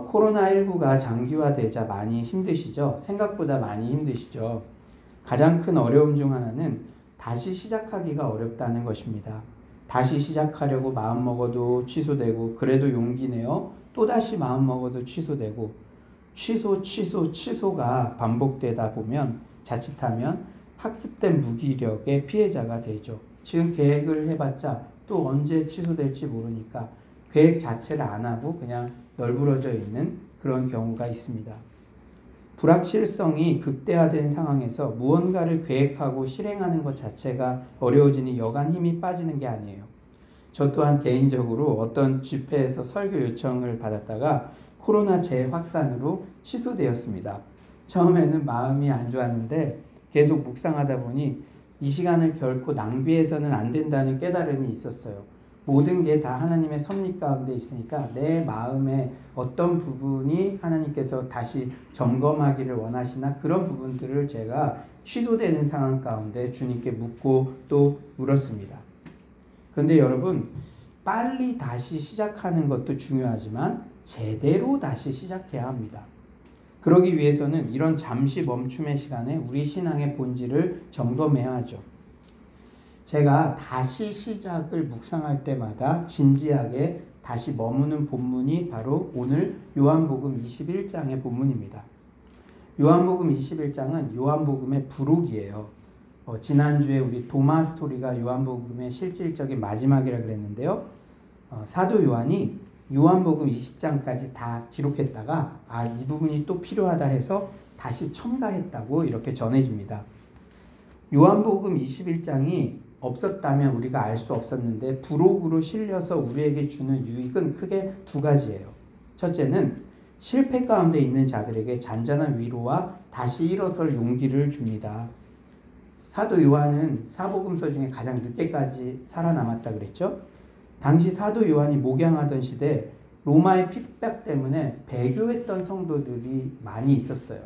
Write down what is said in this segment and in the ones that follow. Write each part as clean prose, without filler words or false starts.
코로나19가 장기화되자 많이 힘드시죠? 생각보다 많이 힘드시죠? 가장 큰 어려움 중 하나는 다시 시작하기가 어렵다는 것입니다. 다시 시작하려고 마음먹어도 취소되고, 그래도 용기 내어 또다시 마음먹어도 취소되고, 취소가 반복되다 보면 자칫하면 학습된 무기력의 피해자가 되죠. 지금 계획을 해봤자 또 언제 취소될지 모르니까 계획 자체를 안 하고 그냥 널브러져 있는 그런 경우가 있습니다. 불확실성이 극대화된 상황에서 무언가를 계획하고 실행하는 것 자체가 어려워지니 여간 힘이 빠지는 게 아니에요. 저 또한 개인적으로 어떤 집회에서 설교 요청을 받았다가 코로나 재확산으로 취소되었습니다. 처음에는 마음이 안 좋았는데 계속 묵상하다 보니 이 시간을 결코 낭비해서는 안 된다는 깨달음이 있었어요. 모든 게 다 하나님의 섭리 가운데 있으니까 내 마음의 어떤 부분이 하나님께서 다시 점검하기를 원하시나 그런 부분들을 제가 취소되는 상황 가운데 주님께 묻고 또 물었습니다. 그런데 여러분, 빨리 다시 시작하는 것도 중요하지만 제대로 다시 시작해야 합니다. 그러기 위해서는 이런 잠시 멈춤의 시간에 우리 신앙의 본질을 점검해야 하죠. 제가 다시 시작을 묵상할 때마다 진지하게 다시 머무는 본문이 바로 오늘 요한복음 21장의 본문입니다. 요한복음 21장은 요한복음의 부록이에요. 지난주에 우리 도마 스토리가 요한복음의 실질적인 마지막이라 그랬는데요. 사도 요한이 요한복음 20장까지 다 기록했다가 이 부분이 또 필요하다 해서 다시 첨가했다고 이렇게 전해집니다. 요한복음 21장이 없었다면 우리가 알 수 없었는데 부록으로 실려서 우리에게 주는 유익은 크게 두 가지예요. 첫째는 실패 가운데 있는 자들에게 잔잔한 위로와 다시 일어설 용기를 줍니다. 사도 요한은 사복음서 중에 가장 늦게까지 살아남았다 그랬죠. 당시 사도 요한이 목양하던 시대 로마의 핍박 때문에 배교했던 성도들이 많이 있었어요.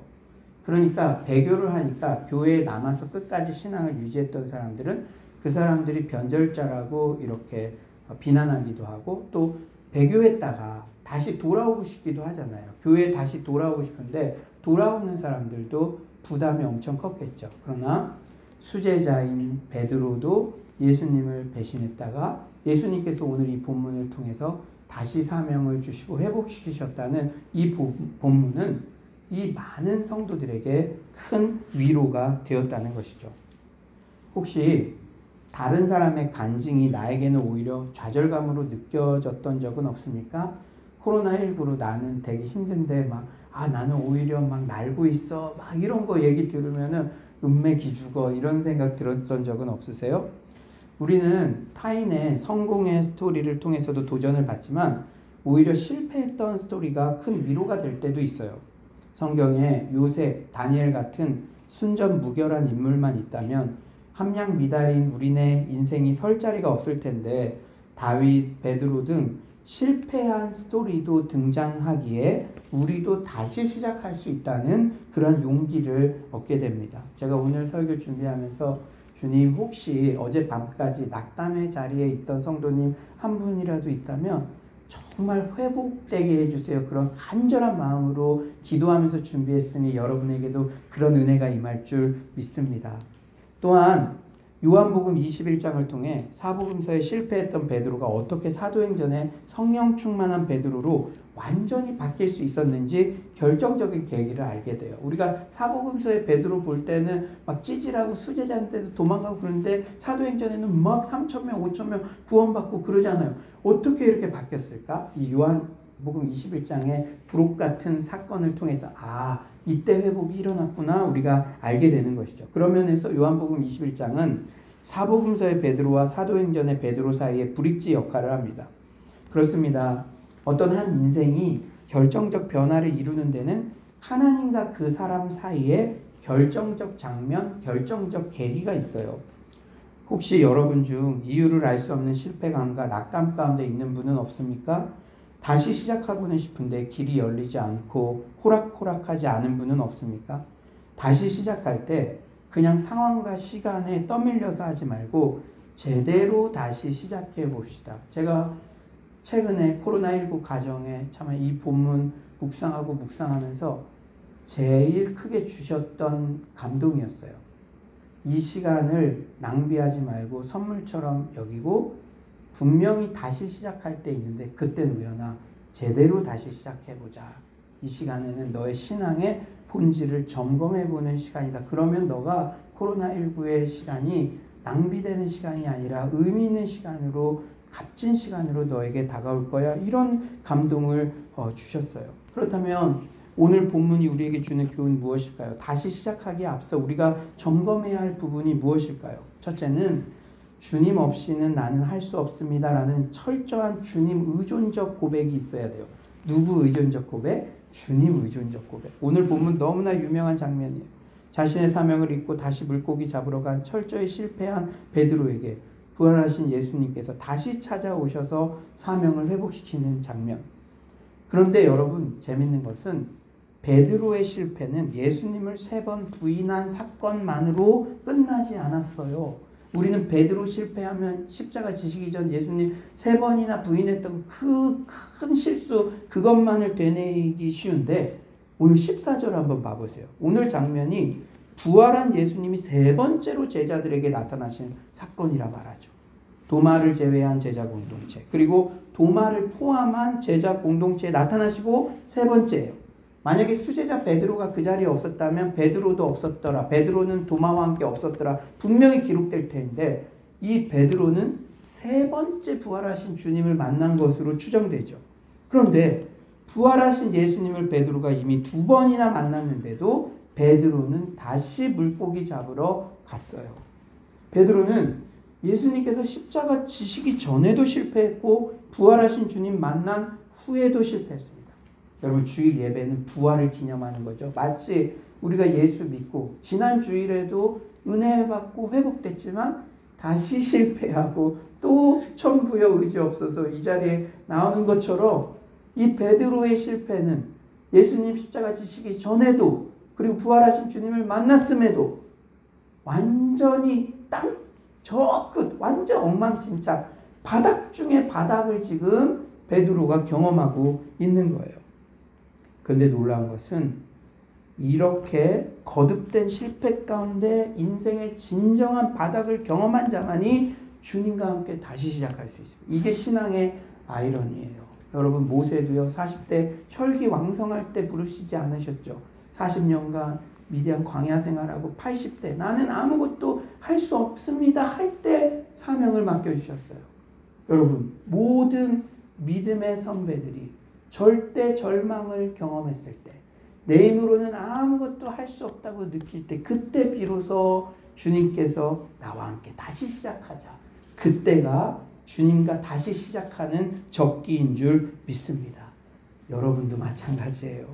그러니까 배교를 하니까 교회에 남아서 끝까지 신앙을 유지했던 사람들은 그 사람들이 변절자라고 이렇게 비난하기도 하고 또 배교했다가 다시 돌아오고 싶기도 하잖아요. 교회에 다시 돌아오고 싶은데 돌아오는 사람들도 부담이 엄청 컸겠죠. 그러나 수제자인 베드로도 예수님을 배신했다가 예수님께서 오늘 이 본문을 통해서 다시 사명을 주시고 회복시키셨다는 이 본문은 이 많은 성도들에게 큰 위로가 되었다는 것이죠. 혹시 다른 사람의 간증이 나에게는 오히려 좌절감으로 느껴졌던 적은 없습니까? 코로나19로 나는 되게 힘든데 나는 오히려 날고 있어 이런 거 얘기 들으면은 은맥이 죽어 이런 생각 들었던 적은 없으세요? 우리는 타인의 성공의 스토리를 통해서도 도전을 받지만 오히려 실패했던 스토리가 큰 위로가 될 때도 있어요. 성경에 요셉, 다니엘 같은 순전무결한 인물만 있다면 함량미달인 우리네 인생이 설 자리가 없을 텐데 다윗, 베드로 등 실패한 스토리도 등장하기에 우리도 다시 시작할 수 있다는 그런 용기를 얻게 됩니다. 제가 오늘 설교 준비하면서 주님 혹시 어젯밤까지 낙담의 자리에 있던 성도님 한 분이라도 있다면 정말 회복되게 해주세요. 그런 간절한 마음으로 기도하면서 준비했으니 여러분에게도 그런 은혜가 임할 줄 믿습니다. 또한 요한복음 21장을 통해 사복음서에 실패했던 베드로가 어떻게 사도행전에 성령 충만한 베드로로 완전히 바뀔 수 있었는지 결정적인 계기를 알게 돼요. 우리가 사복음서의 베드로 볼 때는 찌질하고 수제자인데도 도망가고 그러는데 사도행전에는 3,000명, 5,000명 구원받고 그러잖아요. 어떻게 이렇게 바뀌었을까? 이 요한복음 21장의 부록 같은 사건을 통해서 이때 회복이 일어났구나 우리가 알게 되는 것이죠. 그런 면에서 요한복음 21장은 사복음서의 베드로와 사도행전의 베드로 사이에 브릿지 역할을 합니다. 그렇습니다. 어떤 한 인생이 결정적 변화를 이루는 데는 하나님과 그 사람 사이에 결정적 장면, 결정적 계기가 있어요. 혹시 여러분 중 이유를 알 수 없는 실패감과 낙담 가운데 있는 분은 없습니까? 다시 시작하고는 싶은데 길이 열리지 않고 호락호락하지 않은 분은 없습니까? 다시 시작할 때 그냥 상황과 시간에 떠밀려서 하지 말고 제대로 다시 시작해 봅시다. 제가 최근에 코로나19 가정에 참 이 본문 묵상하면서 제일 크게 주셨던 감동이었어요. 이 시간을 낭비하지 말고 선물처럼 여기고 분명히 다시 시작할 때 있는데 그땐 우연아 제대로 다시 시작해보자. 이 시간에는 너의 신앙의 본질을 점검해보는 시간이다. 그러면 너가 코로나19의 시간이 낭비되는 시간이 아니라 의미 있는 시간으로 값진 시간으로 너에게 다가올 거야. 이런 감동을 주셨어요. 그렇다면 오늘 본문이 우리에게 주는 교훈은 무엇일까요? 다시 시작하기에 앞서 우리가 점검해야 할 부분이 무엇일까요? 첫째는 주님 없이는 나는 할 수 없습니다 라는 철저한 주님 의존적 고백이 있어야 돼요. 누구 의존적 고백? 주님 의존적 고백. 오늘 본문 너무나 유명한 장면이에요. 자신의 사명을 잊고 다시 물고기 잡으러 간 철저히 실패한 베드로에게 부활하신 예수님께서 다시 찾아오셔서 사명을 회복시키는 장면. 그런데 여러분 재밌는 것은 베드로의 실패는 예수님을 3번 부인한 사건만으로 끝나지 않았어요. 우리는 베드로 실패하면 십자가 지시기 전 예수님 3번이나 부인했던 그 큰 실수 그것만을 되뇌기 쉬운데 오늘 14절 한번 봐보세요. 오늘 장면이 부활한 예수님이 3번째로 제자들에게 나타나신 사건이라 말하죠. 도마를 제외한 제자 공동체 그리고 도마를 포함한 제자 공동체에 나타나시고 3번째예요. 만약에 수제자 베드로가 그 자리에 없었다면 베드로도 없었더라. 베드로는 도마와 함께 없었더라. 분명히 기록될 텐데 이 베드로는 3번째 부활하신 주님을 만난 것으로 추정되죠. 그런데 부활하신 예수님을 베드로가 이미 2번이나 만났는데도 베드로는 다시 물고기 잡으러 갔어요. 베드로는 예수님께서 십자가 지시기 전에도 실패했고 부활하신 주님 만난 후에도 실패했습니다. 여러분 주일 예배는 부활을 기념하는 거죠. 마치 우리가 예수 믿고 지난 주일에도 은혜 받고 회복됐지만 다시 실패하고 또 천부여 의지 없어서 이 자리에 나오는 것처럼 이 베드로의 실패는 예수님 십자가 지시기 전에도 그리고 부활하신 주님을 만났음에도 완전히 저 끝 완전 엉망진창 바닥 중에 바닥을 지금 베드로가 경험하고 있는 거예요. 그런데 놀라운 것은 이렇게 거듭된 실패 가운데 인생의 진정한 바닥을 경험한 자만이 주님과 함께 다시 시작할 수 있습니다. 이게 신앙의 아이러니예요. 여러분 모세도요 40대 혈기왕성할 때 부르시지 않으셨죠. 40년간 미디안 광야 생활하고 80대 나는 아무것도 할 수 없습니다 할 때 사명을 맡겨주셨어요. 여러분 모든 믿음의 선배들이 절대 절망을 경험했을 때 내 힘으로는 아무것도 할 수 없다고 느낄 때 그때 비로소 주님께서 나와 함께 다시 시작하자. 그때가 주님과 다시 시작하는 적기인 줄 믿습니다. 여러분도 마찬가지예요.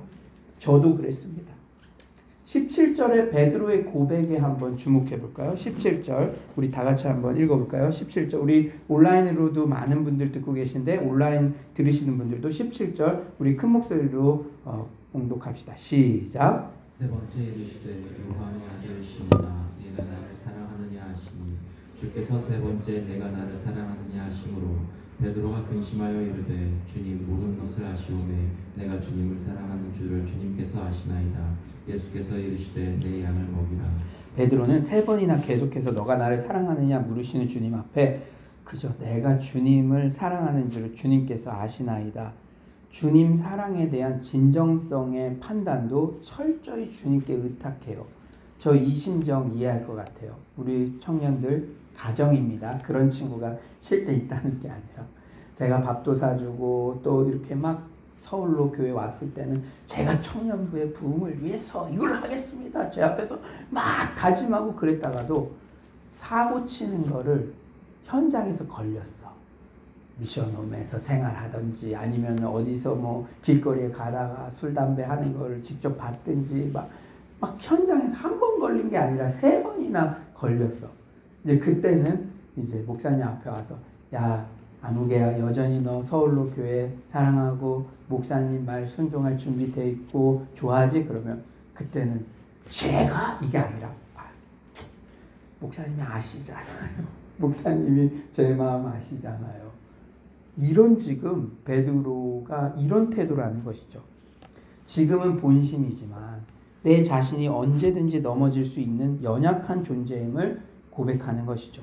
저도 그랬습니다. 17절의 베드로의 고백에 한번 주목해 볼까요? 17절 우리 다 같이 한번 읽어볼까요? 17절 우리 온라인으로도 많은 분들 듣고 계신데 온라인 들으시는 분들도 17절 우리 큰 목소리로 봉독합시다. 시작. 세 번째 이르시되 요한의 아들 시몬아 네가 나를 사랑하느냐 하시니 주께서 세 번째 내가 나를 사랑하느냐 하심으로 베드로가 근심하여 이르되 주님 모든 것을 아시오매 내가 주님을 사랑하는 줄을 주님께서 아시나이다. 예수께서 이르시되 내 양을 먹이라. 베드로는 3번이나 계속해서 너가 나를 사랑하느냐 물으시는 주님 앞에 그저 내가 주님을 사랑하는 줄을 주님께서 아시나이다. 주님 사랑에 대한 진정성의 판단도 철저히 주님께 의탁해요. 저 이 심정 이해할 것 같아요. 우리 청년들 가정입니다. 그런 친구가 실제 있다는 게 아니라 제가 밥도 사주고 또 이렇게 막 서울로 교회 왔을 때는 제가 청년부의 부흥을 위해서 이걸 하겠습니다. 제 앞에서 막 다짐하고 그랬다가도 사고 치는 거를 현장에서 걸렸어. 미션홈에서 생활하든지 아니면 어디서 뭐 길거리에 가다가 술 담배 하는 거를 직접 봤든지 막 현장에서 한 번 걸린 게 아니라 3번이나 걸렸어. 이제 그때는 이제 목사님 앞에 와서 야 안우개야 여전히 너 서울로 교회 사랑하고 목사님 말 순종할 준비돼 있고 좋아하지? 그러면 그때는 제가 이게 아니라 목사님이 아시잖아요. 목사님이 제 마음 아시잖아요. 이런 지금 베드로가 이런 태도라는 것이죠. 지금은 본심이지만 내 자신이 언제든지 넘어질 수 있는 연약한 존재임을 고백하는 것이죠.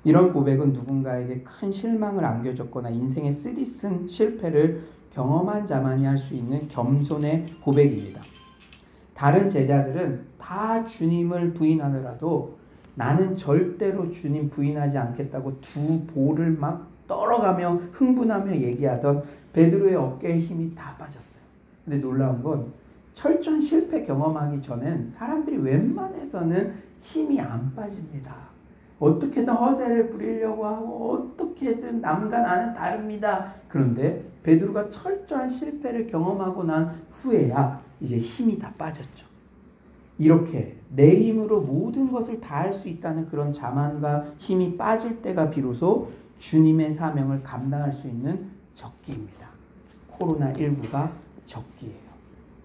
이런 고백은 누군가에게 큰 실망을 안겨줬거나 인생의 쓰디쓴 실패를 경험한 자만이 할 수 있는 겸손의 고백입니다. 다른 제자들은 다 주님을 부인하더라도 나는 절대로 주님 부인하지 않겠다고 두 볼을 막 떨어가며 흥분하며 얘기하던 베드로의 어깨에 힘이 다 빠졌어요. 근데 놀라운 건 철저한 실패 경험하기 전엔 사람들이 웬만해서는 힘이 안 빠집니다. 어떻게든 허세를 부리려고 하고 어떻게든 남과 나는 다릅니다. 그런데 베드로가 철저한 실패를 경험하고 난 후에야 이제 힘이 다 빠졌죠. 이렇게 내 힘으로 모든 것을 다 할 수 있다는 그런 자만과 힘이 빠질 때가 비로소 주님의 사명을 감당할 수 있는 적기입니다. 코로나19가 적기예요.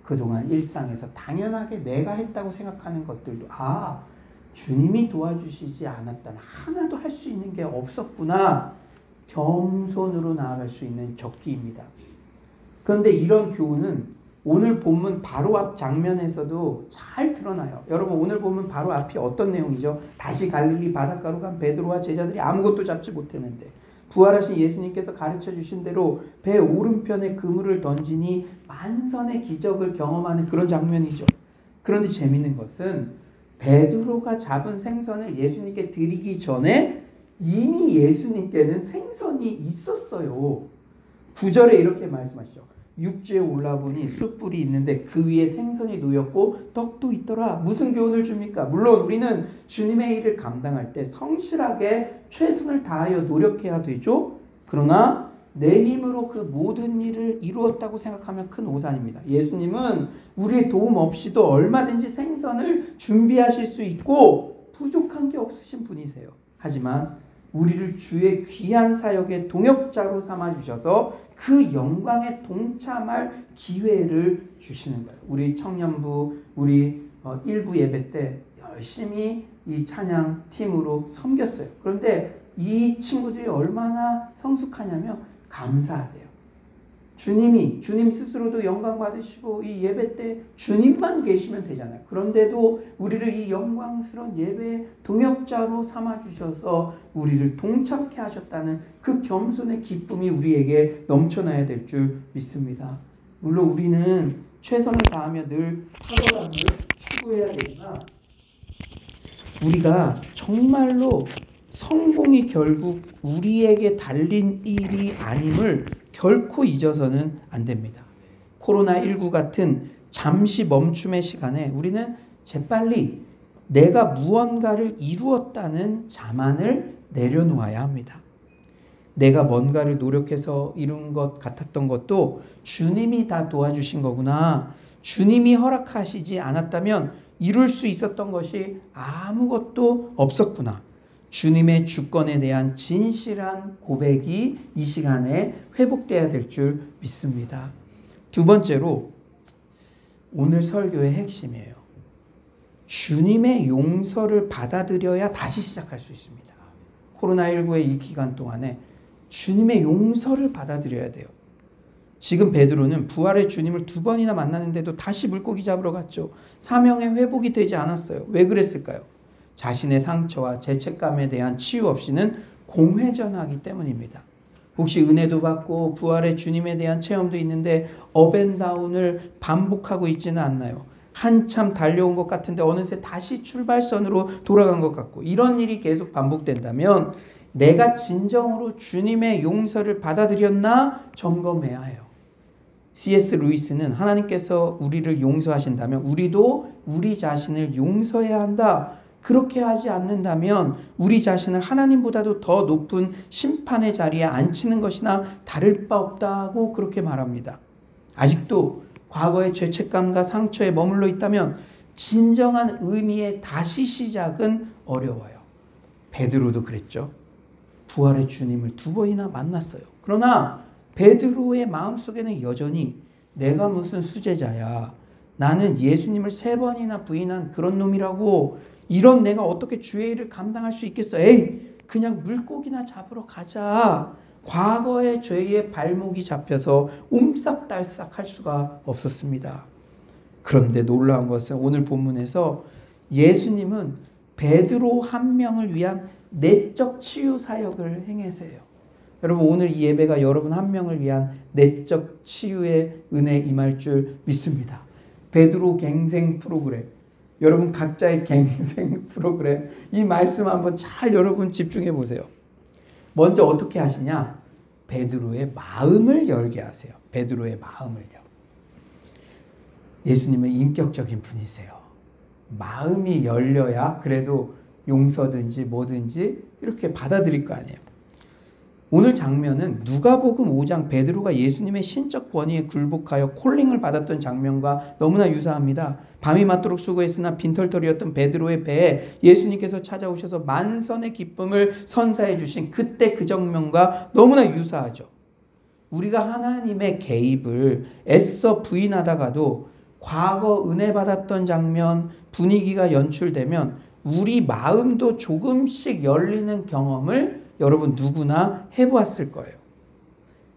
그동안 일상에서 당연하게 내가 했다고 생각하는 것들도 주님이 도와주시지 않았다면 하나도 할 수 있는 게 없었구나. 겸손으로 나아갈 수 있는 적기입니다. 그런데 이런 교훈은 오늘 본문 바로 앞 장면에서도 잘 드러나요. 여러분 오늘 본문 바로 앞이 어떤 내용이죠? 다시 갈릴리 바닷가로 간 베드로와 제자들이 아무것도 잡지 못했는데 부활하신 예수님께서 가르쳐 주신 대로 배 오른편에 그물을 던지니 만선의 기적을 경험하는 그런 장면이죠. 그런데 재밌는 것은 베드로가 잡은 생선을 예수님께 드리기 전에 이미 예수님께는 생선이 있었어요. 9절에 이렇게 말씀하시죠. 육지에 올라보니 숯불이 있는데 그 위에 생선이 놓였고 떡도 있더라. 무슨 교훈을 줍니까? 물론 우리는 주님의 일을 감당할 때 성실하게 최선을 다하여 노력해야 되죠. 그러나 내 힘으로 그 모든 일을 이루었다고 생각하면 큰 오산입니다. 예수님은 우리의 도움 없이도 얼마든지 생선을 준비하실 수 있고 부족한 게 없으신 분이세요. 하지만 우리를 주의 귀한 사역의 동역자로 삼아주셔서 그 영광에 동참할 기회를 주시는 거예요. 우리 청년부, 우리 일부 예배 때 열심히 이 찬양 팀으로 섬겼어요. 그런데 이 친구들이 얼마나 성숙하냐면 감사하대요. 주님 스스로도 영광 받으시고 이 예배 때 주님만 계시면 되잖아요. 그런데도 우리를 이 영광스러운 예배 동역자로 삼아주셔서 우리를 동참케 하셨다는 그 겸손의 기쁨이 우리에게 넘쳐나야 될 줄 믿습니다. 물론 우리는 최선을 다하며 늘 탁월함을 추구해야 되지만 우리가 정말로 성공이 결국 우리에게 달린 일이 아님을 결코 잊어서는 안 됩니다. 코로나19 같은 잠시 멈춤의 시간에 우리는 재빨리 내가 무언가를 이루었다는 자만을 내려놓아야 합니다. 내가 뭔가를 노력해서 이룬 것 같았던 것도 주님이 다 도와주신 거구나. 주님이 허락하시지 않았다면 이룰 수 있었던 것이 아무것도 없었구나. 주님의 주권에 대한 진실한 고백이 이 시간에 회복돼야 될 줄 믿습니다. 두 번째로 오늘 설교의 핵심이에요. 주님의 용서를 받아들여야 다시 시작할 수 있습니다. 코로나19의 이 기간 동안에 주님의 용서를 받아들여야 돼요. 지금 베드로는 부활의 주님을 2번이나 만났는데도 다시 물고기 잡으러 갔죠. 사명의 회복이 되지 않았어요. 왜 그랬을까요? 자신의 상처와 죄책감에 대한 치유 없이는 공회전하기 때문입니다. 혹시 은혜도 받고 부활의 주님에 대한 체험도 있는데 업앤다운을 반복하고 있지는 않나요? 한참 달려온 것 같은데 어느새 다시 출발선으로 돌아간 것 같고 이런 일이 계속 반복된다면 내가 진정으로 주님의 용서를 받아들였나 점검해야 해요. C.S. 루이스는 하나님께서 우리를 용서하신다면 우리도 우리 자신을 용서해야 한다. 그렇게 하지 않는다면 우리 자신을 하나님보다도 더 높은 심판의 자리에 앉히는 것이나 다를 바 없다고 그렇게 말합니다. 아직도 과거의 죄책감과 상처에 머물러 있다면 진정한 의미의 다시 시작은 어려워요. 베드로도 그랬죠. 부활의 주님을 2번이나 만났어요. 그러나 베드로의 마음속에는 여전히 내가 무슨 수제자야. 나는 예수님을 3번이나 부인한 그런 놈이라고. 이런 내가 어떻게 주의 일을 감당할 수 있겠어? 에이, 그냥 물고기나 잡으러 가자. 과거의 죄의 발목이 잡혀서 옴싹달싹 할 수가 없었습니다. 그런데 놀라운 것은 오늘 본문에서 예수님은 베드로 한 명을 위한 내적 치유 사역을 행하세요. 여러분, 오늘 이 예배가 여러분 한 명을 위한 내적 치유의 은혜 임할 줄 믿습니다. 베드로 갱생 프로그램, 여러분 각자의 갱생 프로그램, 이 말씀 한번 잘 여러분 집중해 보세요. 먼저 어떻게 하시냐? 베드로의 마음을 열게 하세요. 베드로의 마음을요. 예수님은 인격적인 분이세요. 마음이 열려야 그래도 용서든지 뭐든지 이렇게 받아들일 거 아니에요. 오늘 장면은 누가복음 5장 베드로가 예수님의 신적 권위에 굴복하여 콜링을 받았던 장면과 너무나 유사합니다. 밤이 맞도록 수고했으나 빈털털이었던 베드로의 배에 예수님께서 찾아오셔서 만선의 기쁨을 선사해 주신 그때 그 장면과 너무나 유사하죠. 우리가 하나님의 개입을 애써 부인하다가도 과거 은혜 받았던 장면, 분위기가 연출되면 우리 마음도 조금씩 열리는 경험을 여러분 누구나 해보았을 거예요.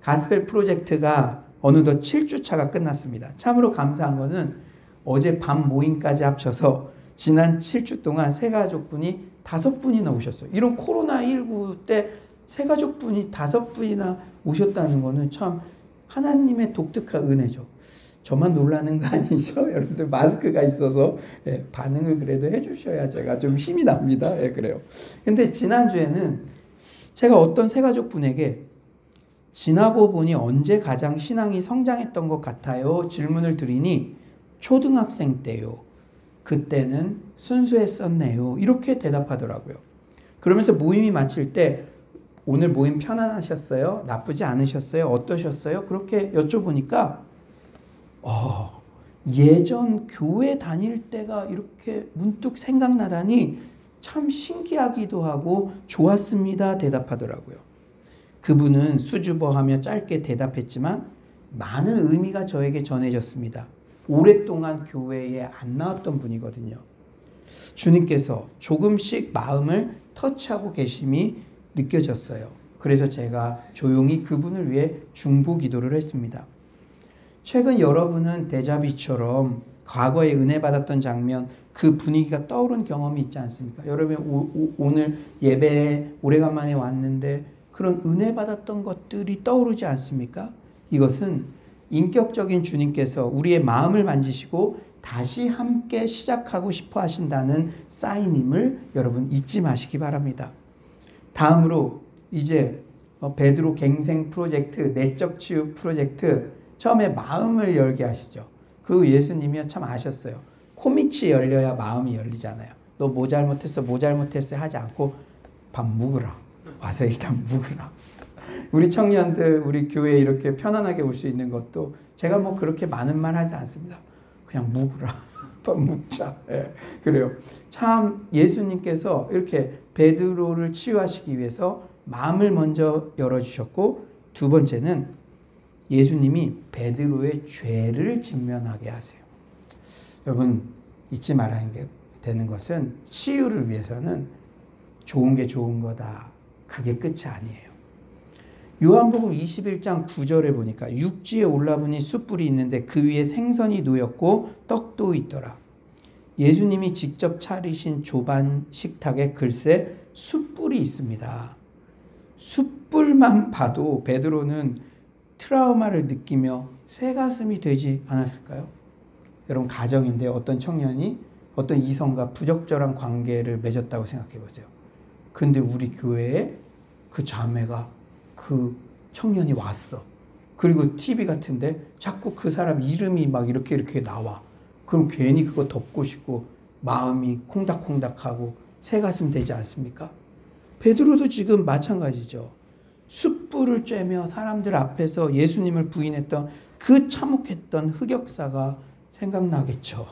가스펠 프로젝트가 어느덧 7주차가 끝났습니다. 참으로 감사한 거는 어제 밤 모임까지 합쳐서 지난 7주 동안 새가족분이 5분이나 오셨어요. 이런 코로나19 때 새가족분이 5분이나 오셨다는 거는 참 하나님의 독특한 은혜죠. 저만 놀라는 거 아니죠? 여러분들 마스크가 있어서 반응을 그래도 해주셔야 제가 좀 힘이 납니다. 그래요. 근데 지난주에는 제가 어떤 새가족 분에게 지나고 보니 언제 가장 신앙이 성장했던 것 같아요? 질문을 드리니 초등학생 때요. 그때는 순수했었네요. 이렇게 대답하더라고요. 그러면서 모임이 마칠 때 오늘 모임 편안하셨어요? 나쁘지 않으셨어요? 어떠셨어요? 그렇게 여쭤보니까 예전 교회 다닐 때가 이렇게 문득 생각나다니 참 신기하기도 하고 좋았습니다. 대답하더라고요. 그분은 수줍어하며 짧게 대답했지만 많은 의미가 저에게 전해졌습니다. 오랫동안 교회에 안 나왔던 분이거든요. 주님께서 조금씩 마음을 터치하고 계심이 느껴졌어요. 그래서 제가 조용히 그분을 위해 중보 기도를 했습니다. 최근 여러분은 데자비처럼 과거에 은혜 받았던 장면, 그 분위기가 떠오른 경험이 있지 않습니까? 여러분 오늘 예배에 오래간만에 왔는데 그런 은혜 받았던 것들이 떠오르지 않습니까? 이것은 인격적인 주님께서 우리의 마음을 만지시고 다시 함께 시작하고 싶어 하신다는 사인임을 여러분 잊지 마시기 바랍니다. 다음으로 이제 베드로 갱생 프로젝트, 내적 치유 프로젝트, 처음에 마음을 열게 하시죠. 그 예수님이 참 아셨어요. 코밑이 열려야 마음이 열리잖아요. 너 뭐 잘못했어, 뭐 잘못했어 하지 않고 밥 묵으라. 와서 일단 묵으라. 우리 청년들, 우리 교회에 이렇게 편안하게 올 수 있는 것도 제가 뭐 그렇게 많은 말 하지 않습니다. 그냥 묵으라. 밥 묵자. 그래요. 참 예수님께서 이렇게 베드로를 치유하시기 위해서 마음을 먼저 열어주셨고, 두 번째는 예수님이 베드로의 죄를 직면하게 하세요. 여러분 잊지 말아야 되는 것은 치유를 위해서는 좋은 게 좋은 거다. 그게 끝이 아니에요. 요한복음 21장 9절에 보니까 육지에 올라보니 숯불이 있는데 그 위에 생선이 놓였고 떡도 있더라. 예수님이 직접 차리신 좁은 식탁에 글쎄 숯불이 있습니다. 숯불만 봐도 베드로는 트라우마를 느끼며 쇠가슴이 되지 않았을까요? 여러분 가정인데 어떤 청년이 어떤 이성과 부적절한 관계를 맺었다고 생각해 보세요. 근데 우리 교회에 그 자매가 그 청년이 왔어. 그리고 TV 같은데 자꾸 그 사람 이름이 막 이렇게 나와. 그럼 괜히 그거 덮고 싶고 마음이 콩닥콩닥하고 새가슴 되지 않습니까? 베드로도 지금 마찬가지죠. 숯불을 쬐며 사람들 앞에서 예수님을 부인했던 그 참혹했던 흑역사가 생각나겠죠.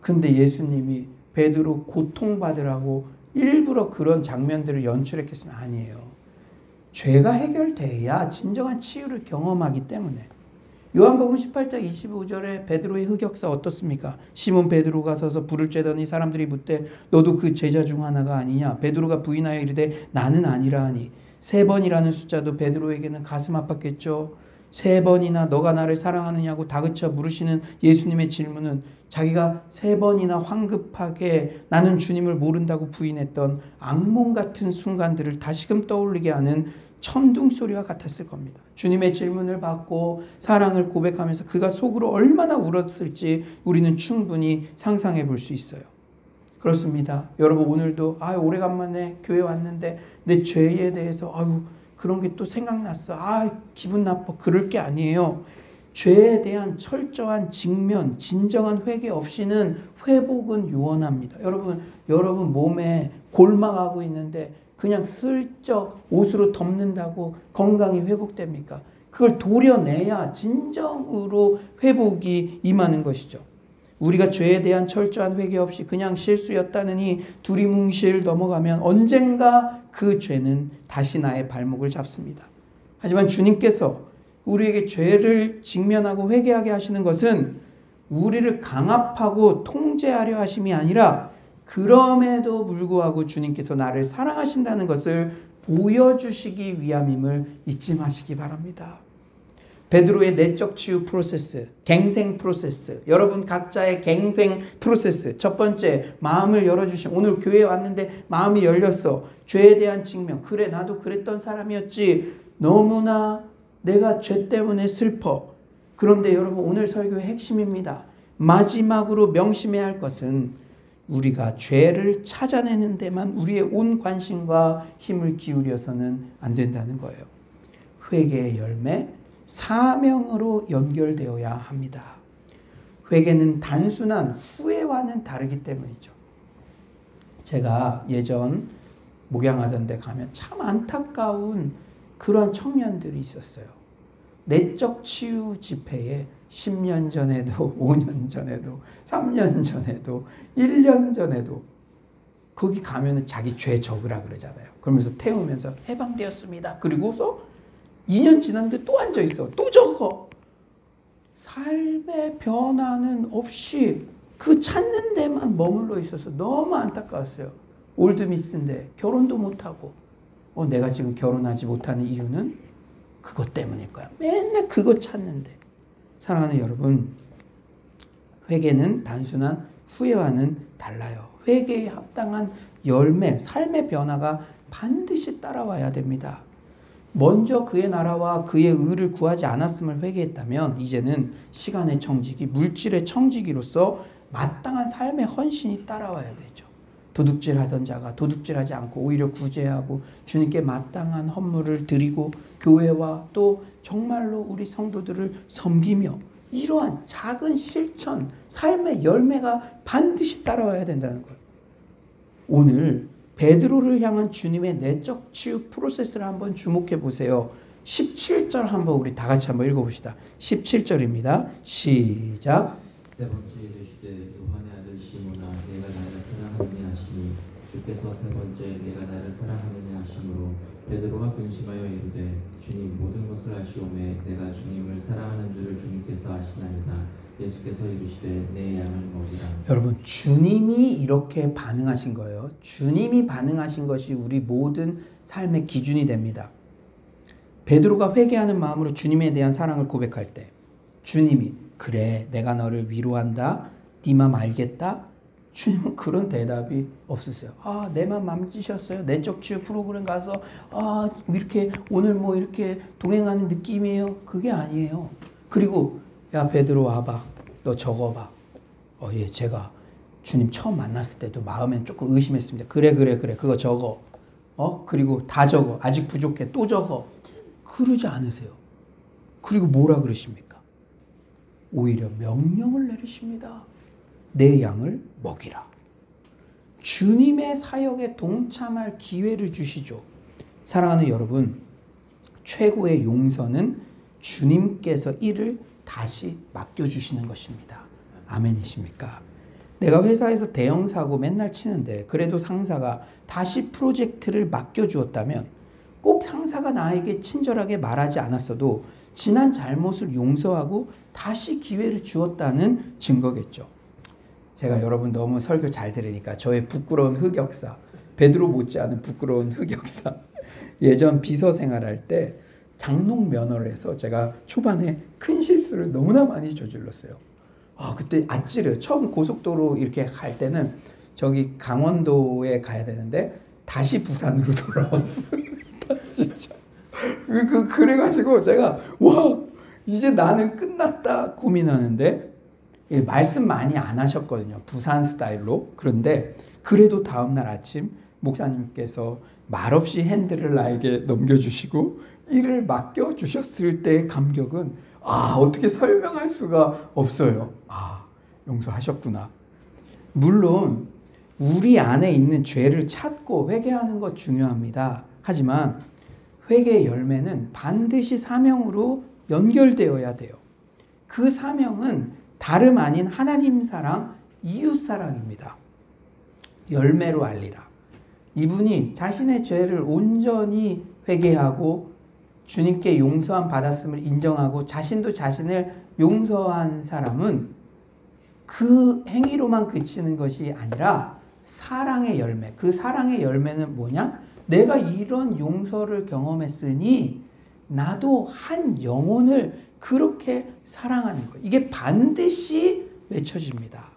근데 예수님이 베드로 고통받으라고 일부러 그런 장면들을 연출했겠으면 아니에요. 죄가 해결돼야 진정한 치유를 경험하기 때문에. 요한복음 18장 25절에 베드로의 흑역사 어떻습니까? 시몬 베드로가 서서 불을 쬐더니 사람들이 묻되 너도 그 제자 중 하나가 아니냐? 베드로가 부인하여 이르되 나는 아니라 하니 3번이라는 숫자도 베드로에게는 가슴 아팠겠죠. 3번이나 너가 나를 사랑하느냐고 다그쳐 물으시는 예수님의 질문은 자기가 3번이나 황급하게 나는 주님을 모른다고 부인했던 악몽 같은 순간들을 다시금 떠올리게 하는 천둥소리와 같았을 겁니다. 주님의 질문을 받고 사랑을 고백하면서 그가 속으로 얼마나 울었을지 우리는 충분히 상상해 볼 수 있어요. 그렇습니다. 여러분 오늘도 오래간만에 교회 왔는데 내 죄에 대해서 그런 게 또 생각났어. 기분 나빠. 그럴 게 아니에요. 죄에 대한 철저한 직면, 진정한 회개 없이는 회복은 요원합니다. 여러분 몸에 골마가고 있는데 그냥 슬쩍 옷으로 덮는다고 건강이 회복됩니까? 그걸 도려내야 진정으로 회복이 임하는 것이죠. 우리가 죄에 대한 철저한 회개 없이 그냥 실수였다느니 두리뭉실 넘어가면 언젠가 그 죄는 다시 나의 발목을 잡습니다. 하지만 주님께서 우리에게 죄를 직면하고 회개하게 하시는 것은 우리를 강압하고 통제하려 하심이 아니라 그럼에도 불구하고 주님께서 나를 사랑하신다는 것을 보여주시기 위함임을 잊지 마시기 바랍니다. 베드로의 내적 치유 프로세스, 갱생 프로세스, 여러분 각자의 갱생 프로세스. 첫 번째, 마음을 열어주심. 오늘 교회에 왔는데 마음이 열렸어. 죄에 대한 직면. 그래, 나도 그랬던 사람이었지. 너무나 내가 죄 때문에 슬퍼. 그런데 여러분 오늘 설교의 핵심입니다. 마지막으로 명심해야 할 것은 우리가 죄를 찾아내는 데만 우리의 온 관심과 힘을 기울여서는 안 된다는 거예요. 회개의 열매, 사명으로 연결되어야 합니다. 회개는 단순한 후회와는 다르기 때문이죠. 제가 예전 목양하던 데 가면 참 안타까운 그러한 청년들이 있었어요. 내적 치유 집회에 10년 전에도 5년 전에도 3년 전에도 1년 전에도 거기 가면은 자기 죄 적으라 그러잖아요. 그러면서 태우면서 해방되었습니다. 그리고서 2년 지났는데 또 앉아있어. 또 적어. 삶의 변화는 없이 그 찾는 데만 머물러 있어서 너무 안타까웠어요. 올드미스인데 결혼도 못하고 내가 지금 결혼하지 못하는 이유는 그것 때문일 거야. 맨날 그거 찾는데. 사랑하는 여러분, 회개는 단순한 후회와는 달라요. 회개에 합당한 열매, 삶의 변화가 반드시 따라와야 됩니다. 먼저 그의 나라와 그의 의를 구하지 않았음을 회개했다면 이제는 시간의 청지기, 물질의 청지기로서 마땅한 삶의 헌신이 따라와야 되죠. 도둑질하던 자가 도둑질하지 않고 오히려 구제하고 주님께 마땅한 헌물을 드리고 교회와 또 정말로 우리 성도들을 섬기며 이러한 작은 실천, 삶의 열매가 반드시 따라와야 된다는 거예요. 오늘 베드로를 향한 주님의 내적 치유 프로세스를 한번 주목해 보세요. 17절 한번 우리 다 같이 한번 읽어봅시다. 17절입니다. 시작. 세 번째 이르시되 요한의 아들 시몬아 내가 나를 사랑하느냐 하시니 주께서 세 번째 내가 나를 사랑하느냐 하심으로 베드로가 근심하여 이르되 주님 모든 것을 아시오매 내가 주님을 사랑하는 줄을 주님께서 아시나이다. 예수께서 이르시되 내 양을 먹이라. 여러분 주님이 이렇게 반응하신 거예요. 주님이 반응하신 것이 우리 모든 삶의 기준이 됩니다. 베드로가 회개하는 마음으로 주님에 대한 사랑을 고백할 때 주님이 그래 내가 너를 위로한다. 네 맘 알겠다. 주님은 그런 대답이 없으세요. 내 맘 만지셨어요. 내적 치유 프로그램 가서 이렇게 오늘 뭐 이렇게 동행하는 느낌이에요. 그게 아니에요. 그리고 야 베드로 와봐. 너 적어봐. 예 제가 주님 처음 만났을 때도 마음엔 조금 의심했습니다. 그래 그거 적어. 그리고 다 적어. 아직 부족해. 또 적어. 그러지 않으세요. 그리고 뭐라 그러십니까? 오히려 명령을 내리십니다. 내 양을 먹이라. 주님의 사역에 동참할 기회를 주시죠. 사랑하는 여러분, 최고의 용서는 주님께서 이를 다시 맡겨주시는 것입니다. 아멘이십니까? 내가 회사에서 대형 사고 맨날 치는데 그래도 상사가 다시 프로젝트를 맡겨주었다면 꼭 상사가 나에게 친절하게 말하지 않았어도 지난 잘못을 용서하고 다시 기회를 주었다는 증거겠죠. 제가 여러분 너무 설교 잘 들으니까 저의 부끄러운 흑역사, 베드로 못지않은 부끄러운 흑역사 예전 비서 생활할 때 장롱 면허를 해서 제가 초반에 큰 실수를 너무나 많이 저질렀어요. 그때 아찔해요. 처음 고속도로 이렇게 갈 때는 저기 강원도에 가야 되는데 다시 부산으로 돌아왔어요. 진짜. 그래가지고 제가 와 이제 나는 끝났다 고민하는데 말씀 많이 안 하셨거든요. 부산 스타일로. 그런데 그래도 다음날 아침 목사님께서 말없이 핸들을 나에게 넘겨주시고 일을 맡겨주셨을 때의 감격은 어떻게 설명할 수가 없어요. 용서하셨구나. 물론 우리 안에 있는 죄를 찾고 회개하는 것 중요합니다. 하지만 회개의 열매는 반드시 사명으로 연결되어야 돼요. 그 사명은 다름 아닌 하나님 사랑, 이웃 사랑입니다. 열매로 알리라. 이분이 자신의 죄를 온전히 회개하고 주님께 용서함 받았음을 인정하고 자신도 자신을 용서한 사람은 그 행위로만 그치는 것이 아니라 사랑의 열매. 그 사랑의 열매는 뭐냐? 내가 이런 용서를 경험했으니 나도 한 영혼을 그렇게 사랑하는 거예요. 이게 반드시 맺혀집니다.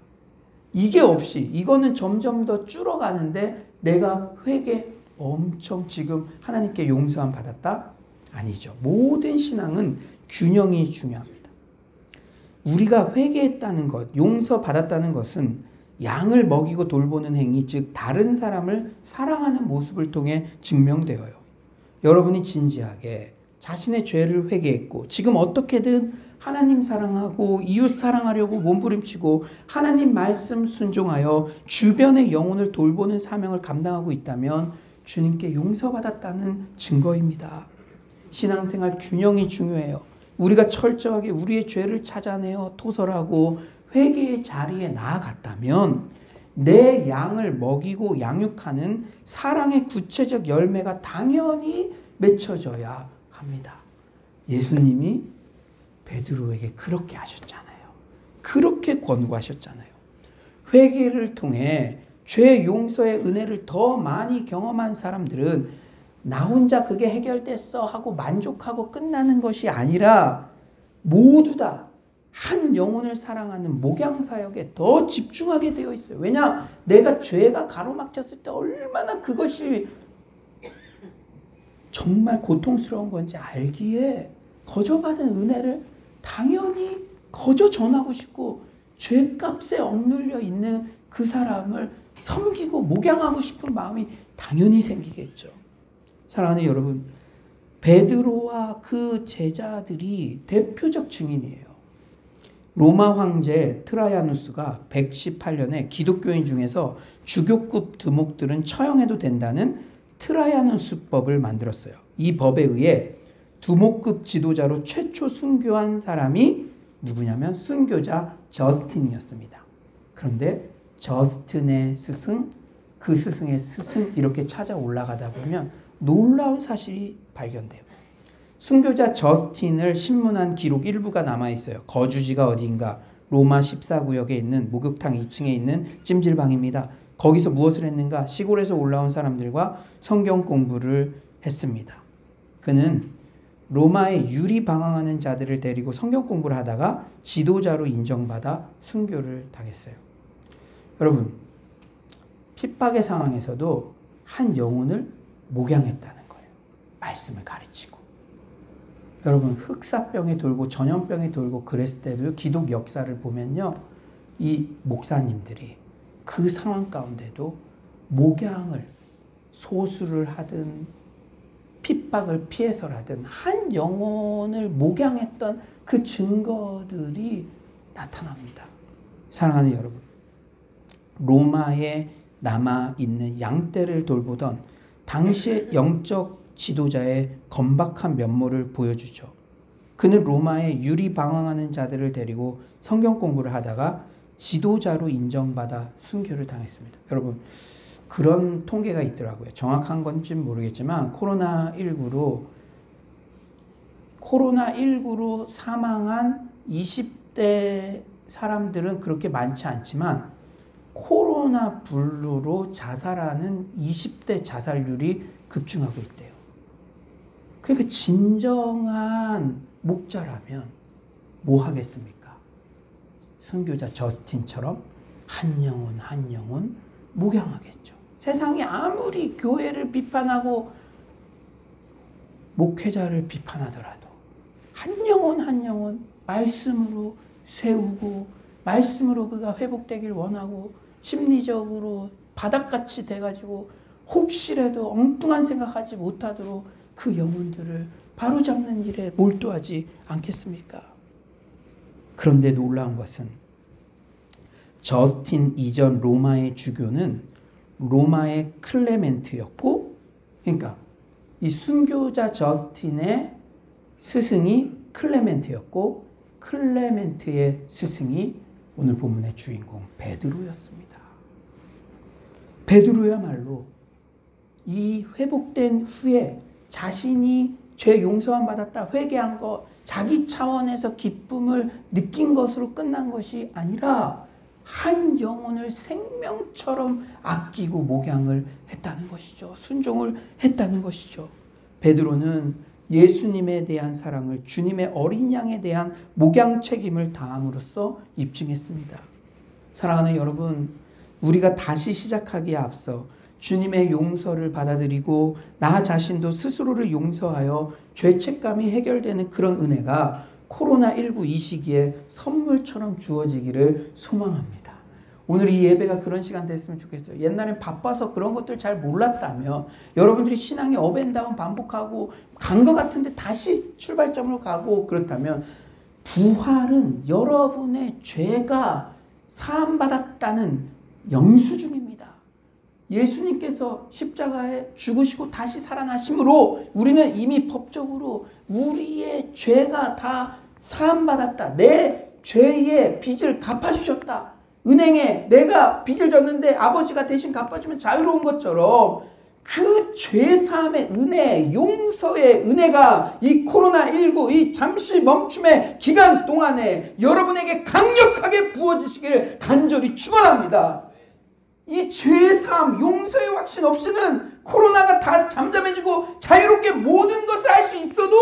이게 없이 이거는 점점 더 줄어가는데 내가 회개 엄청 지금 하나님께 용서함 받았다? 아니죠. 모든 신앙은 균형이 중요합니다. 우리가 회개했다는 것, 용서받았다는 것은 양을 먹이고 돌보는 행위, 즉 다른 사람을 사랑하는 모습을 통해 증명되어요. 여러분이 진지하게 자신의 죄를 회개했고 지금 어떻게든 하나님 사랑하고 이웃 사랑하려고 몸부림치고 하나님 말씀 순종하여 주변의 영혼을 돌보는 사명을 감당하고 있다면 주님께 용서받았다는 증거입니다. 신앙생활 균형이 중요해요. 우리가 철저하게 우리의 죄를 찾아내어 토설하고 회개의 자리에 나아갔다면 내 양을 먹이고 양육하는 사랑의 구체적 열매가 당연히 맺혀져야 합니다. 예수님이 베드로에게 그렇게 하셨잖아요. 그렇게 권고하셨잖아요. 회개를 통해 죄 용서의 은혜를 더 많이 경험한 사람들은 나 혼자 그게 해결됐어 하고 만족하고 끝나는 것이 아니라 모두 다 한 영혼을 사랑하는 목양 사역에 더 집중하게 되어 있어요. 왜냐? 내가 죄가 가로막혔을 때 얼마나 그것이 정말 고통스러운 건지 알기에 거저받은 은혜를 당연히 거저 전하고 싶고 죄값에 억눌려 있는 그 사람을 섬기고 목양하고 싶은 마음이 당연히 생기겠죠. 사랑하는 여러분, 베드로와 그 제자들이 대표적 증인이에요. 로마 황제 트라야누스가 118년에 기독교인 중에서 주교급 두목들은 처형해도 된다는 트라야누스법을 만들었어요. 이 법에 의해 두목급 지도자로 최초 순교한 사람이 누구냐면 순교자 저스틴이었습니다. 그런데 저스틴의 스승, 그 스승의 스승 이렇게 찾아 올라가다 보면 놀라운 사실이 발견돼요. 순교자 저스틴을 신문한 기록 일부가 남아있어요. 거주지가 어디인가? 로마 14구역에 있는 목욕탕 2층에 있는 찜질방입니다. 거기서 무엇을 했는가? 시골에서 올라온 사람들과 성경 공부를 했습니다. 그는 로마에 유리 방황하는 자들을 데리고 성경 공부를 하다가 지도자로 인정받아 순교를 당했어요. 여러분, 핍박의 상황에서도 한 영혼을 목양했다는 거예요. 말씀을 가르치고. 여러분, 흑사병에 돌고 전염병에 돌고 그랬을 때도 기독 역사를 보면요, 이 목사님들이 그 상황 가운데도 목양을 소수를 하든 핍박을 피해서라든 한 영혼을 목양했던 그 증거들이 나타납니다. 사랑하는 여러분, 로마에 남아있는 양떼를 돌보던 당시의 영적 지도자의 건박한 면모를 보여주죠. 그는 로마에 유리 방황하는 자들을 데리고 성경 공부를 하다가 지도자로 인정받아 순교를 당했습니다. 여러분, 그런 통계가 있더라고요. 정확한 건지는 모르겠지만 코로나19로 사망한 20대 사람들은 그렇게 많지 않지만 코로나 블루로 자살하는 20대 자살률이 급증하고 있대요. 그러니까 진정한 목자라면 뭐 하겠습니까? 순교자 저스틴처럼 한 영혼 한 영혼 목양하겠죠. 세상이 아무리 교회를 비판하고 목회자를 비판하더라도 한 영혼 한 영혼 말씀으로 세우고 말씀으로 그가 회복되길 원하고 심리적으로 바닥같이 돼가지고 혹시라도 엉뚱한 생각하지 못하도록 그 영혼들을 바로잡는 일에 몰두하지 않겠습니까? 그런데 놀라운 것은 저스틴 이전 로마의 주교는 로마의 클레멘트였고, 그러니까 이 순교자 저스틴의 스승이 클레멘트였고, 클레멘트의 스승이 오늘 본문의 주인공 베드로였습니다. 베드로야말로 이 회복된 후에 자신이 죄 용서함 받았다 회개한 것, 자기 차원에서 기쁨을 느낀 것으로 끝난 것이 아니라 한 영혼을 생명처럼 아끼고 목양을 했다는 것이죠. 순종을 했다는 것이죠. 베드로는 예수님에 대한 사랑을, 주님의 어린 양에 대한 목양 책임을 다함으로써 입증했습니다. 사랑하는 여러분, 우리가 다시 시작하기에 앞서 주님의 용서를 받아들이고 나 자신도 스스로를 용서하여 죄책감이 해결되는 그런 은혜가 코로나19 이 시기에 선물처럼 주어지기를 소망합니다. 오늘 이 예배가 그런 시간 됐으면 좋겠어요. 옛날엔 바빠서 그런 것들 잘 몰랐다면 여러분들이 신앙이 업앤다운 반복하고 간 것 같은데 다시 출발점으로 가고 그렇다면 부활은 여러분의 죄가 사함받았다는 영수증입니다. 예수님께서 십자가에 죽으시고 다시 살아나심으로 우리는 이미 법적으로 우리의 죄가 다 사함받았다. 내 죄의 빚을 갚아주셨다. 은행에 내가 빚을 졌는데 아버지가 대신 갚아주면 자유로운 것처럼 그 죄사함의 은혜, 용서의 은혜가 이 코로나19 이 잠시 멈춤의 기간 동안에 여러분에게 강력하게 부어지시기를 간절히 축원합니다. 이 죄사함, 용서의 확신 없이는 코로나가 다 잠잠해지고 자유롭게 모든 것을 할 수 있어도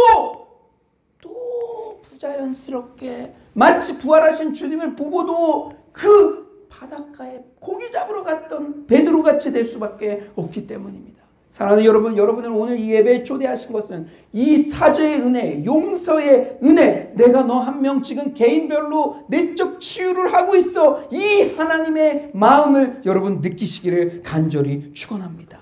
또 부자연스럽게 마치 부활하신 주님을 보고도 그 바닷가에 고기 잡으러 갔던 베드로같이 될 수밖에 없기 때문입니다. 사랑하는 여러분, 여러분을 오늘 이 예배에 초대하신 것은 이 사죄의 은혜, 용서의 은혜, 내가 너 한 명 지금 개인별로 내적 치유를 하고 있어, 이 하나님의 마음을 여러분 느끼시기를 간절히 축원합니다.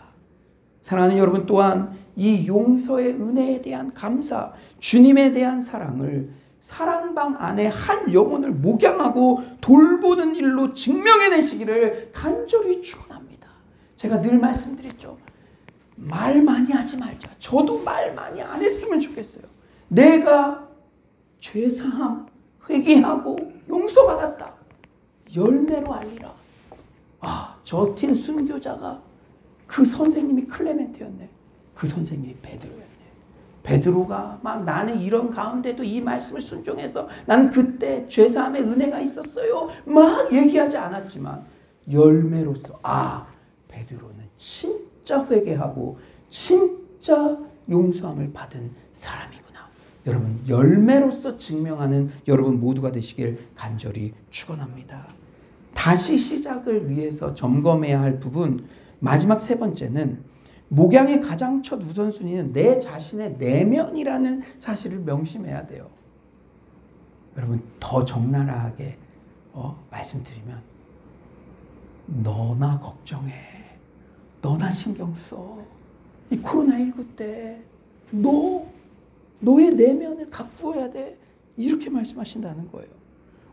사랑하는 여러분, 또한 이 용서의 은혜에 대한 감사, 주님에 대한 사랑을 사랑방 안에 한 영혼을 목양하고 돌보는 일로 증명해내시기를 간절히 축원합니다. 제가 늘 말씀드렸죠. 말 많이 하지 말자. 저도 말 많이 안 했으면 좋겠어요. 내가 죄사함, 회개하고 용서받았다. 열매로 알리라. 아, 저스틴 순교자가 그 선생님이 클레멘트였네. 그 선생님이 베드로였네. 베드로가 막 나는 이런 가운데도 이 말씀을 순종해서 난 그때 죄사함의 은혜가 있었어요. 막 얘기하지 않았지만 열매로서 아, 베드로는 진짜 회개하고 진짜 용서함을 받은 사람이구나. 여러분, 열매로서 증명하는 여러분 모두가 되시길 간절히 축원합니다. 다시 시작을 위해서 점검해야 할 부분, 마지막 세 번째는 목양의 가장 첫 우선순위는 내 자신의 내면이라는 사실을 명심해야 돼요. 여러분, 더 적나라하게 말씀드리면 너나 걱정해, 너나 신경 써. 이 코로나19 때 너의 내면을 가꾸어야 돼. 이렇게 말씀하신다는 거예요.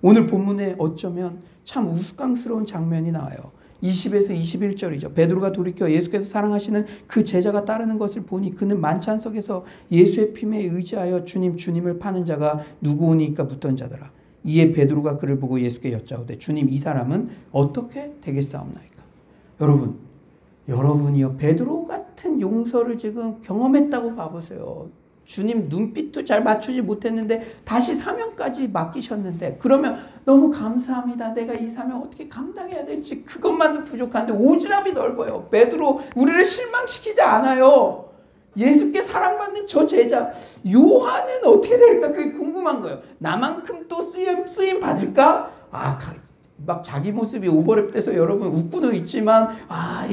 오늘 본문에 어쩌면 참 우스꽝스러운 장면이 나와요. 20에서 21절이죠. 베드로가 돌이켜 예수께서 사랑하시는 그 제자가 따르는 것을 보니 그는 만찬석에서 예수의 핌에 의지하여 주님을 파는 자가 누구오니까 묻던 자더라. 이에 베드로가 그를 보고 예수께 여짜오되 주님, 이 사람은 어떻게 되겠사옵나이까? 여러분이요, 베드로 같은 용서를 지금 경험했다고 봐보세요. 주님 눈빛도 잘 맞추지 못했는데 다시 사명까지 맡기셨는데, 그러면 너무 감사합니다. 내가 이 사명 어떻게 감당해야 될지 그것만도 부족한데 오지랖이 넓어요. 베드로 우리를 실망시키지 않아요. 예수께 사랑받는 저 제자 요한은 어떻게 될까? 그게 궁금한 거예요. 나만큼 또 쓰임 받을까? 막 자기 모습이 오버랩돼서 여러분 웃고는 있지만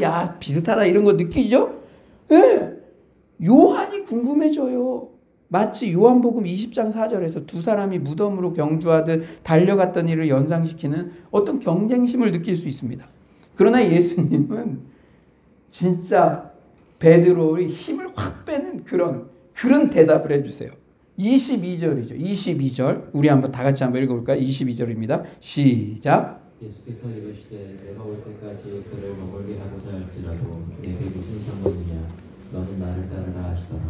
야 비슷하다 이런 거 느끼죠? 네. 요한이 궁금해져요. 마치 요한복음 20장 4절에서 두 사람이 무덤으로 경주하듯 달려갔던 일을 연상시키는 어떤 경쟁심을 느낄 수 있습니다. 그러나 예수님은 진짜 베드로의 힘을 확 빼는 그런 대답을 해주세요. 22절이죠. 22절 우리 한번 다 같이 한번 읽어볼까요? 22절입니다. 시작. 예수께서 이르시되 내가 올 때까지 그를 머물게 하고자 할지라도 내게 무슨 상관이냐 너는 나를 따르라 하시더라.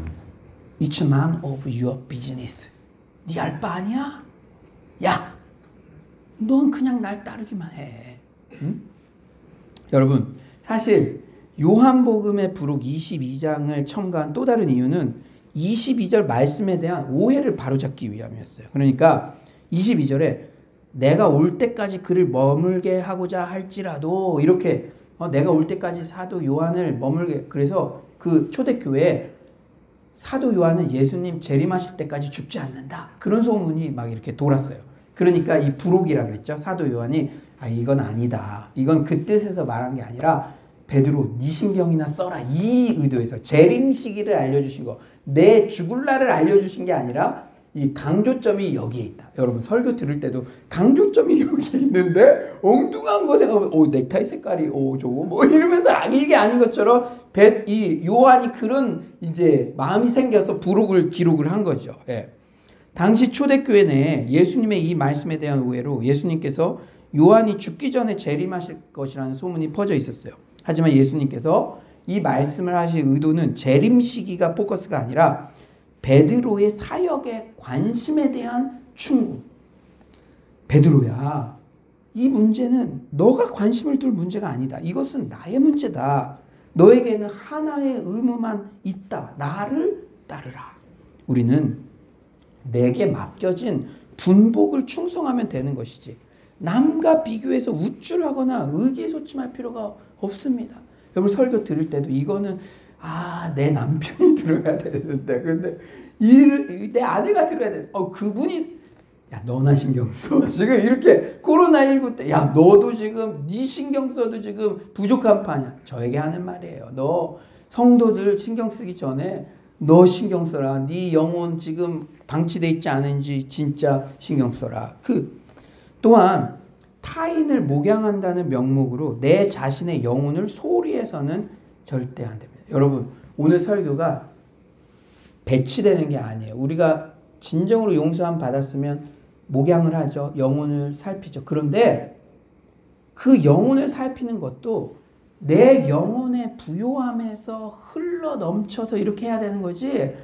It's none of your business. 네 알 바 아니야? 야, 넌 그냥 날 따르기만 해. 응? 여러분, 사실 요한복음의 부록 22장을 첨가한 또 다른 이유는 22절 말씀에 대한 오해를 바로잡기 위함이었어요. 그러니까 22절에 내가 올 때까지 그를 머물게 하고자 할지라도 이렇게 내가 올 때까지 사도 요한을 머물게, 그래서 그 초대교회에 사도 요한은 예수님 재림하실 때까지 죽지 않는다. 그런 소문이 막 이렇게 돌았어요. 그러니까 이 부록이라 그랬죠. 사도 요한이 이건 아니다. 이건 그 뜻에서 말한 게 아니라 베드로 네 신경이나 써라. 이 의도에서 재림 시기를 알려주신 거. 내 죽을 날을 알려주신 게 아니라 이 강조점이 여기에 있다. 여러분 설교 들을 때도 강조점이 여기에 있는데 엉뚱한 거 생각하면 넥타이 색깔이 저거 뭐 이러면서 이게 아닌 것처럼 이 요한이 그런 이제 마음이 생겨서 부록을 기록을 한 거죠. 예. 당시 초대교회 내에 예수님의 이 말씀에 대한 오해로 예수님께서 요한이 죽기 전에 재림하실 것이라는 소문이 퍼져 있었어요. 하지만 예수님께서 이 말씀을 하실 의도는 재림 시기가 포커스가 아니라 베드로의 사역의 관심에 대한 충고. 베드로야, 이 문제는 너가 관심을 둘 문제가 아니다. 이것은 나의 문제다. 너에게는 하나의 의무만 있다. 나를 따르라. 우리는 내게 맡겨진 분복을 충성하면 되는 것이지 남과 비교해서 우쭐하거나 의기소침할 필요가 없습니다. 여러분 설교 들을 때도 이거는 내 남편이 들어야 되는데 근데 내 아내가 들어야 돼. 그분이 야 너나 신경 써. 지금 이렇게 코로나19 때 야 너도 지금 네 신경 써도 지금 부족한 판이야. 저에게 하는 말이에요. 너 성도들 신경 쓰기 전에 너 신경 써라. 네 영혼 지금 방치돼 있지 않은지 진짜 신경 써라. 또한 타인을 목양한다는 명목으로 내 자신의 영혼을 소홀히 해서는 절대 안 됩니다. 여러분 오늘 설교가 배치되는 게 아니에요. 우리가 진정으로 용서함 받았으면 목양을 하죠. 영혼을 살피죠. 그런데 그 영혼을 살피는 것도 내 영혼의 부요함에서 흘러 넘쳐서 이렇게 해야 되는 거지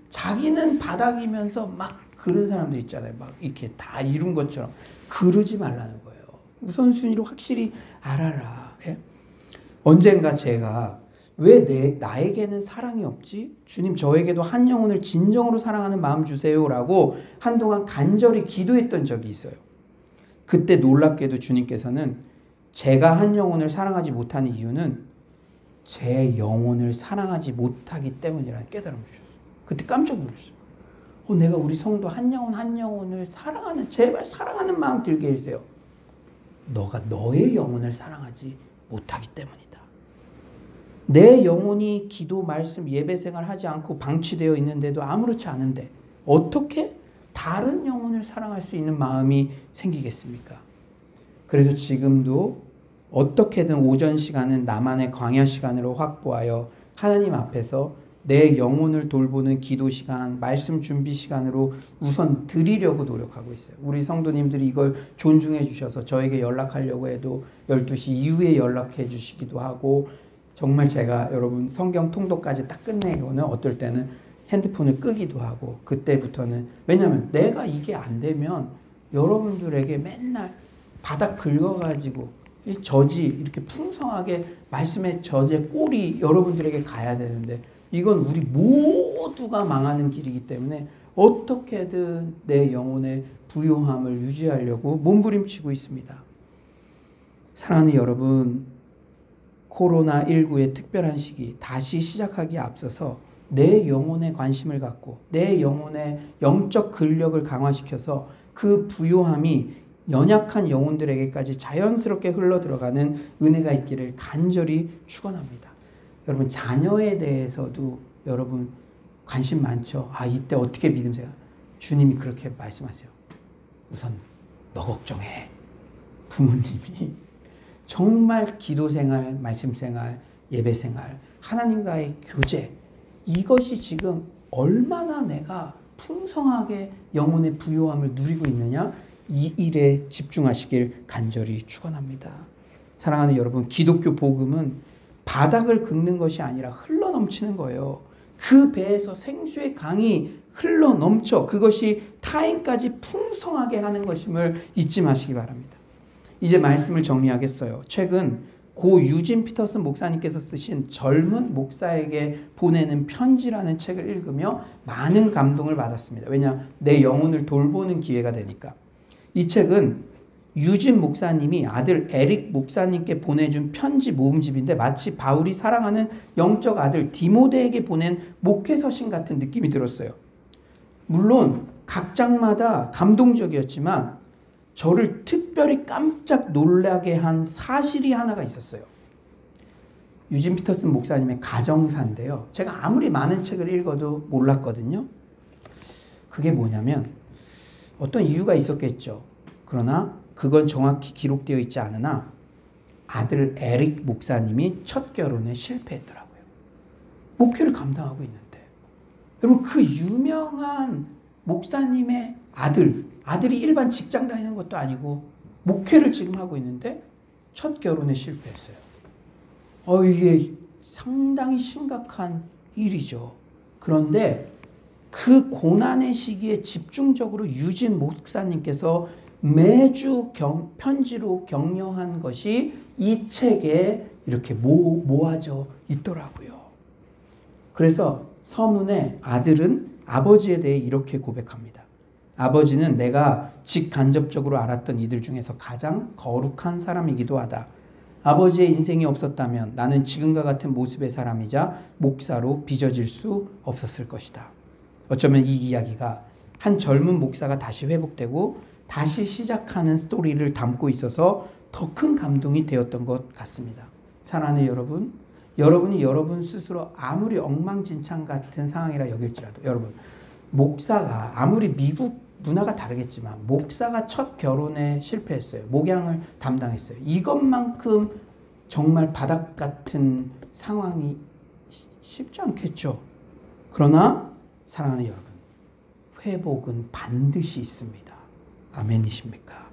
자기는 바닥이면서 막 그런 사람들 있잖아요. 막 이렇게 다 이룬 것처럼 그러지 말라는 거예요. 우선순위를 확실히 알아라. 예? 언젠가 제가 왜 나에게는 사랑이 없지? 주님 저에게도 한 영혼을 진정으로 사랑하는 마음 주세요라고 한동안 간절히 기도했던 적이 있어요. 그때 놀랍게도 주님께서는 제가 한 영혼을 사랑하지 못하는 이유는 제 영혼을 사랑하지 못하기 때문이라는 깨달음을 주셨어요. 그때 깜짝 놀랐어요. 내가 우리 성도 한 영혼을 제발 사랑하는 마음 들게 해주세요. 너가 너의 영혼을 사랑하지 못하기 때문이다. 내 영혼이 기도, 말씀, 예배 생활 하지 않고 방치되어 있는데도 아무렇지 않은데 어떻게 다른 영혼을 사랑할 수 있는 마음이 생기겠습니까? 그래서 지금도 어떻게든 오전 시간은 나만의 광야 시간으로 확보하여 하나님 앞에서 내 영혼을 돌보는 기도 시간, 말씀 준비 시간으로 우선 드리려고 노력하고 있어요. 우리 성도님들이 이걸 존중해 주셔서 저에게 연락하려고 해도 12시 이후에 연락해 주시기도 하고 정말 제가 여러분 성경 통독까지 딱 끝내고는 어떨 때는 핸드폰을 끄기도 하고 그때부터는 왜냐하면 내가 이게 안 되면 여러분들에게 맨날 바닥 긁어가지고 저지 이렇게 풍성하게 말씀의 저지의 꼴이 여러분들에게 가야 되는데 이건 우리 모두가 망하는 길이기 때문에 어떻게든 내 영혼의 부요함을 유지하려고 몸부림치고 있습니다. 사랑하는 여러분, 코로나19의 특별한 시기 다시 시작하기에 앞서서 내 영혼에 관심을 갖고 내 영혼의 영적 근력을 강화시켜서 그 부요함이 연약한 영혼들에게까지 자연스럽게 흘러들어가는 은혜가 있기를 간절히 축원합니다. 여러분 자녀에 대해서도 여러분 관심 많죠. 이때 어떻게 믿음 생활? 주님이 그렇게 말씀하세요. 우선 너 걱정해. 부모님이 정말 기도 생활, 말씀 생활, 예배 생활, 하나님과의 교제 이것이 지금 얼마나 내가 풍성하게 영혼의 부요함을 누리고 있느냐 이 일에 집중하시길 간절히 축원합니다. 사랑하는 여러분, 기독교 복음은 바닥을 긁는 것이 아니라 흘러넘치는 거예요. 그 배에서 생수의 강이 흘러넘쳐 그것이 타인까지 풍성하게 하는 것임을 잊지 마시기 바랍니다. 이제 말씀을 정리하겠어요. 최근 고 유진 피터슨 목사님께서 쓰신 젊은 목사에게 보내는 편지라는 책을 읽으며 많은 감동을 받았습니다. 왜냐? 내 영혼을 돌보는 기회가 되니까. 이 책은 유진 목사님이 아들 에릭 목사님께 보내준 편지 모음집인데 마치 바울이 사랑하는 영적 아들 디모데에게 보낸 목회서신 같은 느낌이 들었어요. 물론 각 장마다 감동적이었지만 저를 특별히 깜짝 놀라게 한 사실이 하나가 있었어요. 유진 피터슨 목사님의 가정사인데요. 제가 아무리 많은 책을 읽어도 몰랐거든요. 그게 뭐냐면 어떤 이유가 있었겠죠. 그러나 그건 정확히 기록되어 있지 않으나 아들 에릭 목사님이 첫 결혼에 실패했더라고요. 목회를 감당하고 있는데. 여러분 그 유명한 목사님의 아들이 일반 직장 다니는 것도 아니고 목회를 지금 하고 있는데 첫 결혼에 실패했어요. 이게 상당히 심각한 일이죠. 그런데 그 고난의 시기에 집중적으로 유진 목사님께서 매주 편지로 격려한 것이 이 책에 이렇게 모아져 있더라고요. 그래서 서문에 아들은 아버지에 대해 이렇게 고백합니다. 아버지는 내가 직간접적으로 알았던 이들 중에서 가장 거룩한 사람이기도 하다. 아버지의 인생이 없었다면 나는 지금과 같은 모습의 사람이자 목사로 빚어질 수 없었을 것이다. 어쩌면 이 이야기가 한 젊은 목사가 다시 회복되고 다시 시작하는 스토리를 담고 있어서 더 큰 감동이 되었던 것 같습니다. 사랑하는 여러분, 여러분이 여러분 스스로 아무리 엉망진창 같은 상황이라 여길지라도 여러분 목사가 아무리 미국 문화가 다르겠지만 목사가 첫 결혼에 실패했어요. 목양을 담당했어요. 이것만큼 정말 바닥 같은 상황이 쉽지 않겠죠. 그러나 사랑하는 여러분, 회복은 반드시 있습니다. 아멘이십니까?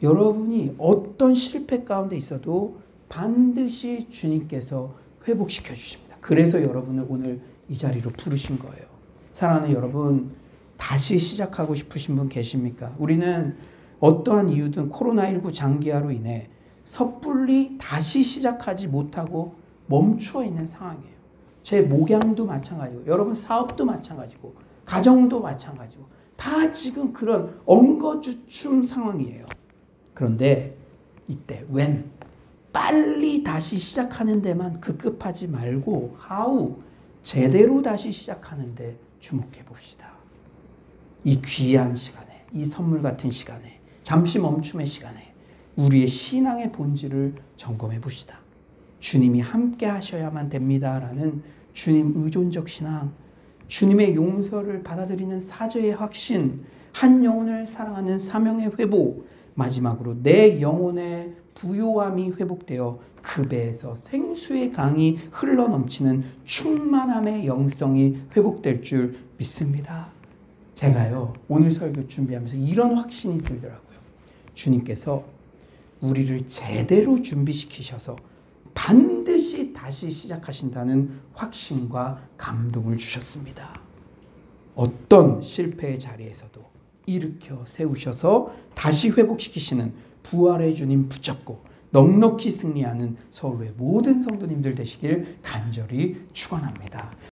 여러분이 어떤 실패 가운데 있어도 반드시 주님께서 회복시켜 주십니다. 그래서 여러분을 오늘 이 자리로 부르신 거예요. 사랑하는 여러분, 다시 시작하고 싶으신 분 계십니까? 우리는 어떠한 이유든 코로나19 장기화로 인해 섣불리 다시 시작하지 못하고 멈춰 있는 상황이에요. 제 목양도 마찬가지고 여러분 사업도 마찬가지고 가정도 마찬가지고 다 지금 그런 엉거주춤 상황이에요. 그런데 이때 빨리 다시 시작하는 데만 급급하지 말고 제대로 다시 시작하는 데 주목해 봅시다. 이 귀한 시간에, 이 선물 같은 시간에, 잠시 멈춤의 시간에 우리의 신앙의 본질을 점검해 봅시다. 주님이 함께 하셔야만 됩니다라는 주님 의존적 신앙, 주님의 용서를 받아들이는 사죄의 확신, 한 영혼을 사랑하는 사명의 회복, 마지막으로 내 영혼의 부요함이 회복되어 그 배에서 생수의 강이 흘러넘치는 충만함의 영성이 회복될 줄 믿습니다. 제가요 오늘 설교 준비하면서 이런 확신이 들더라고요. 주님께서 우리를 제대로 준비시키셔서 반드시 다시 시작하신다는 확신과 감동을 주셨습니다. 어떤 실패의 자리에서도 일으켜 세우셔서 다시 회복시키시는 부활의 주님 붙잡고 넉넉히 승리하는 서울의 모든 성도님들 되시길 간절히 축원합니다.